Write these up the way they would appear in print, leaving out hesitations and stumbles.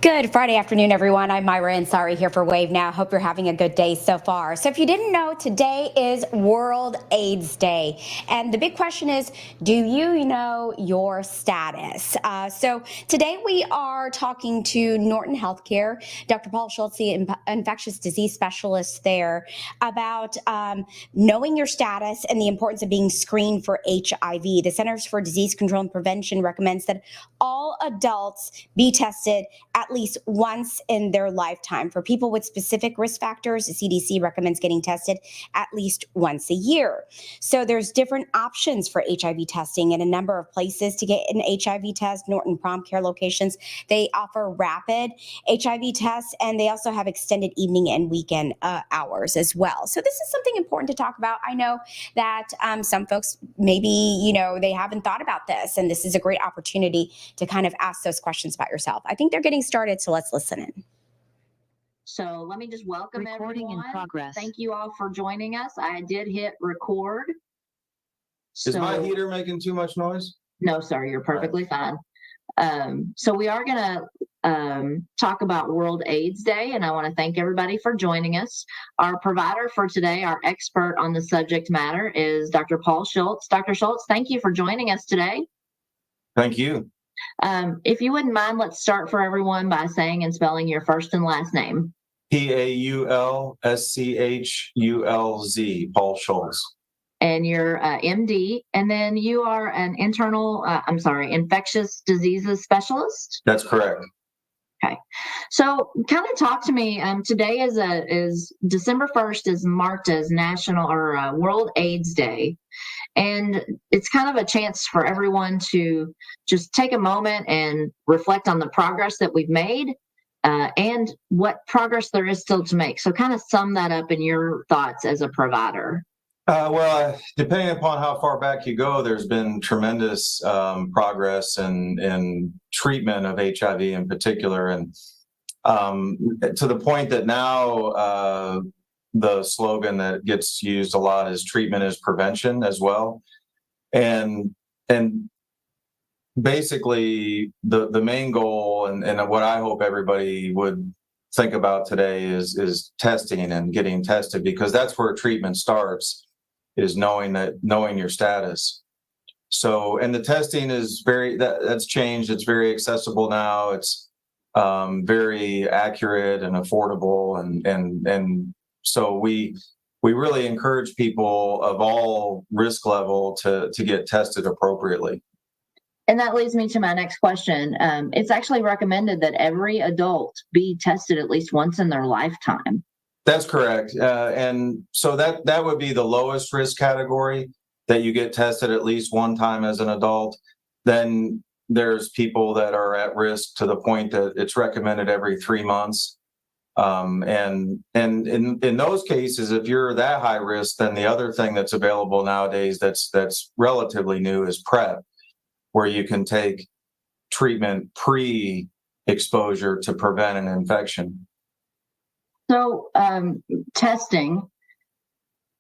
Good Friday afternoon, everyone. I'm Myra Ansari here for Wave Now. Hope you're having a good day so far. So if you didn't know, today is World AIDS Day. And the big question is, do you know your status? So today we are talking to Norton Healthcare, Dr. Paul Schulz, the infectious disease specialist there, about knowing your status and the importance of being screened for HIV. The Centers for Disease Control and Prevention recommends that all adults be tested at least once in their lifetime. For people with specific risk factors, the CDC recommends getting tested at least once a year. So there's different options for HIV testing in a number of places to get an HIV test. Norton Prompt Care locations, they offer rapid HIV tests, and they also have extended evening and weekend hours as well. So this is something important to talk about. I know that some folks maybe, they haven't thought about this, and this is a great opportunity to kind of ask those questions about yourself. I think they're getting started, so let's listen in. So let me just welcome Recording everyone. in progress. Thank you all for joining us. I did hit record. Is my heater making too much noise? No, sir, you're perfectly fine. So we are going to talk about World AIDS Day, and I want to thank everybody for joining us. Our provider for today, our expert on the subject matter, is Dr. Paul Schulz. Dr. Schulz, thank you for joining us today. Thank you. If you wouldn't mind, let's start for everyone by saying and spelling your first and last name. Paulschulz, Paul Schulz. And you're MD, and then you are an infectious diseases specialist. That's correct. Okay, so kind of talk to me. Today is December 1st is marked as National or World AIDS Day, and it's kind of a chance for everyone to just take a moment and reflect on the progress that we've made and what progress there is still to make. So kind of sum that up in your thoughts as a provider. Well, depending upon how far back you go, there's been tremendous progress in treatment of HIV in particular, and to the point that now the slogan that gets used a lot is treatment is prevention as well. And basically the main goal and what I hope everybody would think about today is testing and getting tested, because that's where treatment starts, is knowing your status. So, and the testing is that's changed. It's very accessible now. It's very accurate and affordable, and so we really encourage people of all risk level to get tested appropriately. And that leads me to my next question. It's actually recommended that every adult be tested at least once in their lifetime. That's correct. And so that would be the lowest risk category, that you get tested at least one time as an adult. Then there's people that are at risk to the point that it's recommended every 3 months. And in those cases, if you're that high risk, then the other thing that's available nowadays that's relatively new is PrEP, where you can take treatment pre-exposure to prevent an infection. So testing,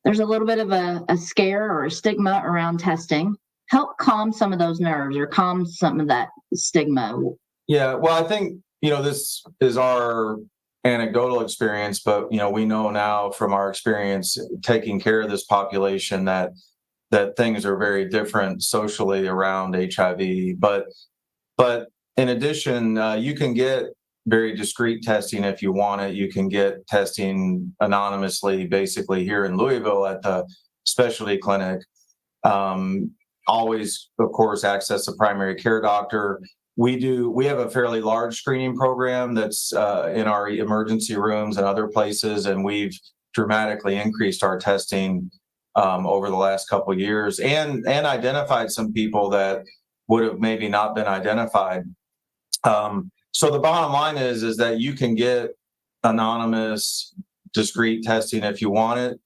there's a little bit of a scare or a stigma around testing. Help calm some of those nerves or calm some of that stigma. Yeah, well, I think, this is our anecdotal experience, but, we know now from our experience taking care of this population that things are very different socially around HIV. But in addition, you can get very discreet testing if you want it. You can get testing anonymously, basically here in Louisville at the specialty clinic. Always, of course, access a primary care doctor. We have a fairly large screening program that's in our emergency rooms and other places, and we've dramatically increased our testing over the last couple of years, and identified some people that would have maybe not been identified. So the bottom line is that you can get anonymous, discreet testing if you want it,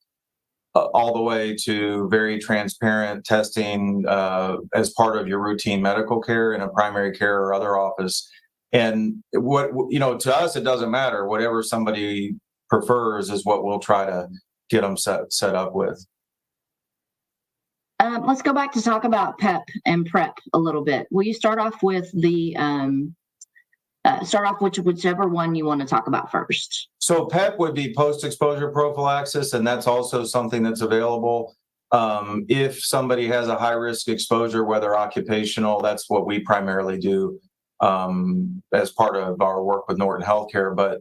all the way to very transparent testing as part of your routine medical care in a primary care or other office. And to us, it doesn't matter. Whatever somebody prefers is what we'll try to get them set up with. Let's go back to talk about PEP and PrEP a little bit. Will you start off with the start off whichever one you want to talk about first. So PEP would be post-exposure prophylaxis, and that's also something that's available. If somebody has a high-risk exposure, whether occupational, that's what we primarily do as part of our work with Norton Healthcare. But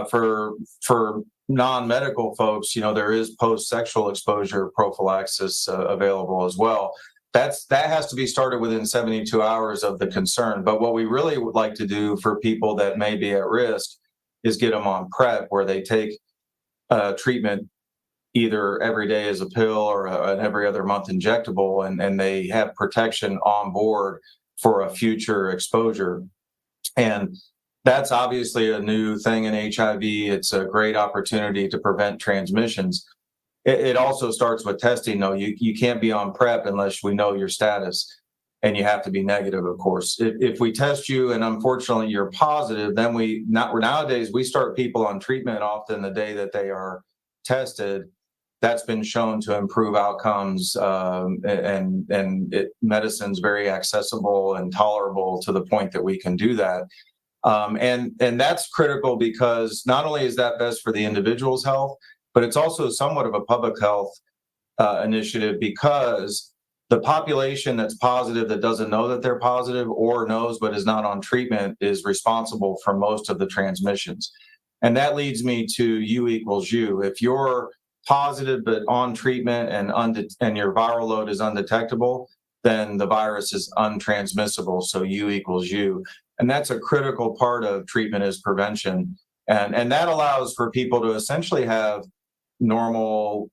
for non-medical folks, there is post-sexual exposure prophylaxis available as well. That has to be started within 72 hours of the concern. But what we really would like to do for people that may be at risk is get them on PrEP, where they take treatment either every day as a pill or an every other month injectable, and they have protection on board for a future exposure. And that's obviously a new thing in HIV. It's a great opportunity to prevent transmissions. It also starts with testing, though. You can't be on PrEP unless we know your status, and you have to be negative, of course. If we test you and unfortunately you're positive, then nowadays we start people on treatment often the day that they are tested. That's been shown to improve outcomes, medicine's very accessible and tolerable to the point that we can do that. And that's critical because not only is that best for the individual's health, but it's also somewhat of a public health initiative, because the population that's positive that doesn't know that they're positive, or knows but is not on treatment, is responsible for most of the transmissions. And that leads me to U equals U. If you're positive but on treatment and your viral load is undetectable, then the virus is untransmissible. So U equals U. And that's a critical part of treatment, is prevention. And that allows for people to essentially have normal,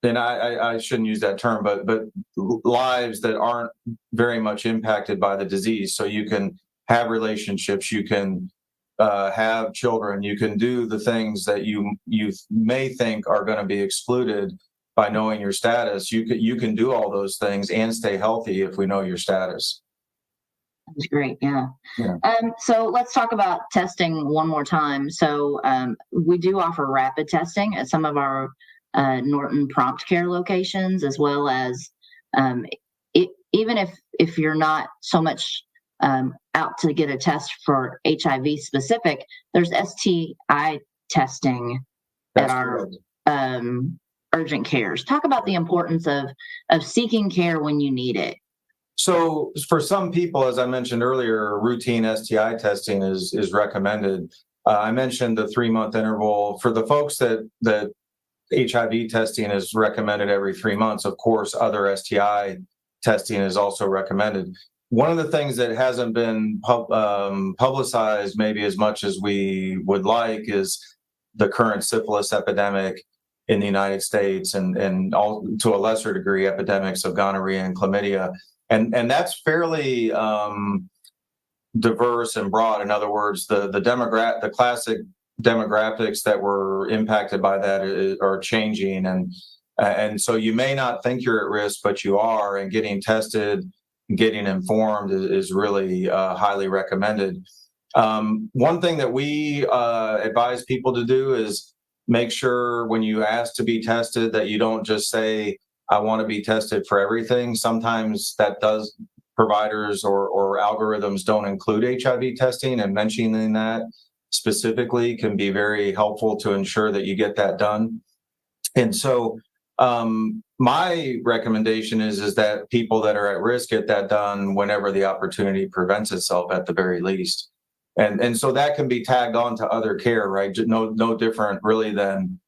and I shouldn't use that term, but lives that aren't very much impacted by the disease. So you can have relationships, you can have children, you can do the things that you may think are going to be excluded by knowing your status. You can do all those things and stay healthy if we know your status. That's great. Yeah. Yeah. So let's talk about testing one more time. So we do offer rapid testing at some of our Norton Prompt Care locations, as well as even if you're not so much out to get a test for HIV specific, there's STI testing at our urgent cares. Talk about the importance of seeking care when you need it. So for some people, as I mentioned earlier, routine STI testing is recommended. I mentioned the 3-month interval. For the folks that HIV testing is recommended every 3 months, of course, other STI testing is also recommended. One of the things that hasn't been publicized maybe as much as we would like is the current syphilis epidemic in the United States, and all, to a lesser degree, epidemics of gonorrhea and chlamydia. And that's fairly diverse and broad. In other words, the classic demographics that were impacted by that are changing, and so you may not think you're at risk, but you are. And getting tested, getting informed is really highly recommended. One thing that we advise people to do is make sure when you ask to be tested that you don't just say, I want to be tested for everything. Sometimes providers or algorithms don't include HIV testing, and mentioning that specifically can be very helpful to ensure that you get that done. And so my recommendation is that people that are at risk get that done whenever the opportunity presents itself, at the very least. And so that can be tagged on to other care, right? No different really than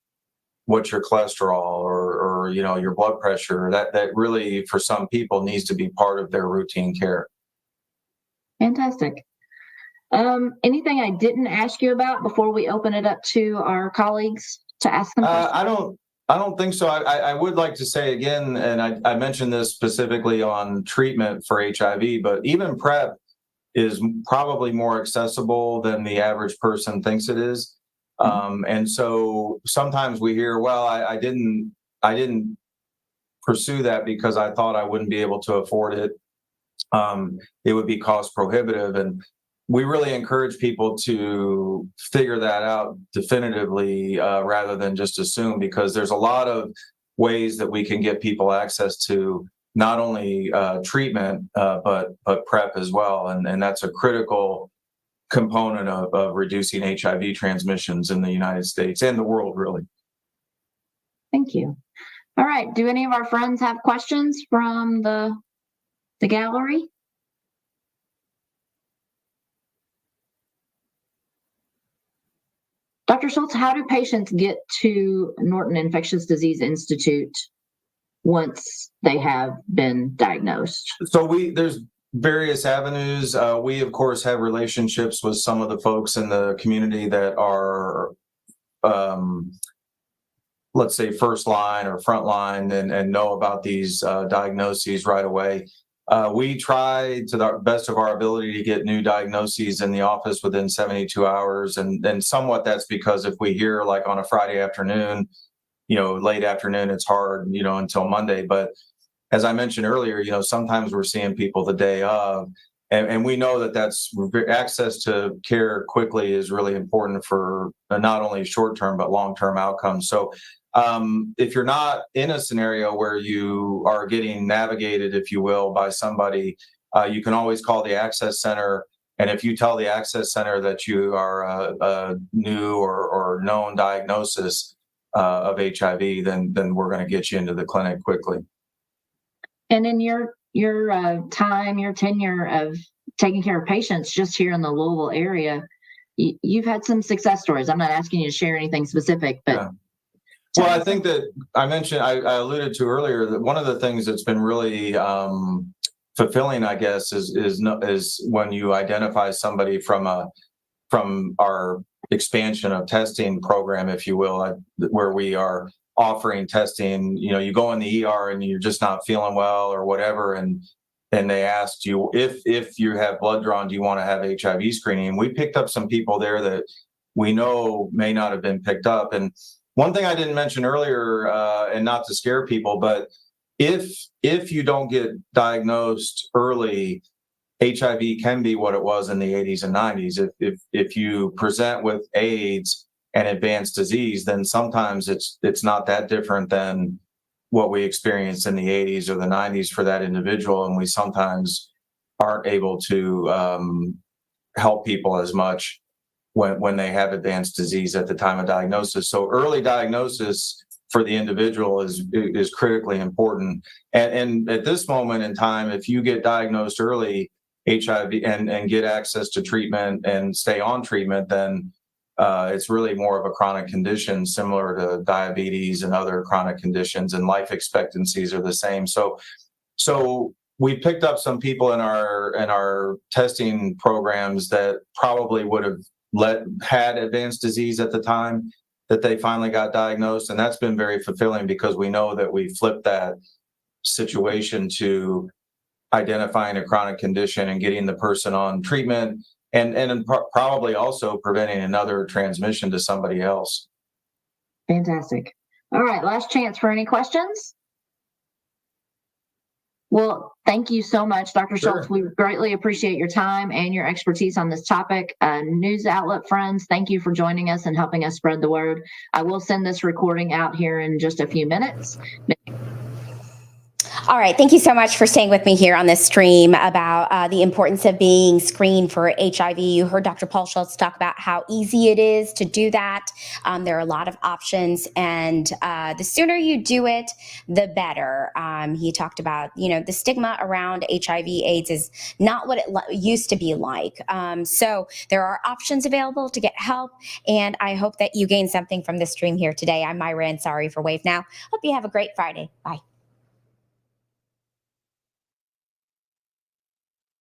what's your cholesterol or your blood pressure. That really, for some people, needs to be part of their routine care. Fantastic. Anything I didn't ask you about before we open it up to our colleagues to ask them questions? I don't think so. I would like to say again, and I mentioned this specifically on treatment for HIV, but even PrEP is probably more accessible than the average person thinks it is. And so sometimes we hear, well, I didn't pursue that because I thought I wouldn't be able to afford it. It would be cost prohibitive. And we really encourage people to figure that out definitively rather than just assume, because there's a lot of ways that we can get people access to not only treatment, but PrEP as well. And that's a critical component of reducing HIV transmissions in the United States and the world, really. Thank you. All right. Do any of our friends have questions from the gallery? Dr. Schulz, how do patients get to Norton Infectious Disease Institute once they have been diagnosed? So there's various avenues. We of course have relationships with some of the folks in the community that are, let's say, first line or front line and know about these diagnoses right away. We try to the best of our ability to get new diagnoses in the office within 72 hours. And somewhat that's because if we hear like on a Friday afternoon, late afternoon, it's hard, until Monday. But as I mentioned earlier, sometimes we're seeing people the day of, and we know that that's access to care quickly is really important for not only short-term, but long-term outcomes. So if you're not in a scenario where you are getting navigated, if you will, by somebody, you can always call the Access Center. And if you tell the Access Center that you are a new or known diagnosis of HIV, then we're going to get you into the clinic quickly. And in your tenure of taking care of patients just here in the Louisville area, you've had some success stories. I'm not asking you to share anything specific, but. Yeah. Well, I think that I mentioned, I alluded to earlier that one of the things that's been really fulfilling, I guess, is when you identify somebody from our expansion of testing program, if you will, where we are offering testing. You go in the ER and you're just not feeling well or whatever, and they asked you if you have blood drawn, do you want to have HIV screening? We picked up some people there that we know may not have been picked up. And one thing I didn't mention earlier, and not to scare people, but if you don't get diagnosed early, HIV can be what it was in the 80s and 90s. If you present with AIDS and advanced disease, then sometimes it's not that different than what we experienced in the 80s or the 90s for that individual, and we sometimes aren't able to help people as much when they have advanced disease at the time of diagnosis. So early diagnosis for the individual is critically important. And at this moment in time, if you get diagnosed early HIV and get access to treatment and stay on treatment, then it's really more of a chronic condition similar to diabetes and other chronic conditions, and life expectancies are the same. So we picked up some people in our testing programs that probably would have had advanced disease at the time that they finally got diagnosed. And that's been very fulfilling because we know that we flipped that situation to identifying a chronic condition and getting the person on treatment and probably also preventing another transmission to somebody else. Fantastic. All right, last chance for any questions. Well, thank you so much, Dr. Schulz. We greatly appreciate your time and your expertise on this topic. News outlet friends, thank you for joining us and helping us spread the word. I will send this recording out here in just a few minutes. All right. Thank you so much for staying with me here on this stream about the importance of being screened for HIV. You heard Dr. Paul Schulz talk about how easy it is to do that. There are a lot of options, and the sooner you do it, the better. He talked about, the stigma around HIV/AIDS is not what it used to be like. So there are options available to get help, and I hope that you gain something from this stream here today. I'm Myra Ansari for Wave Now. Hope you have a great Friday. Bye.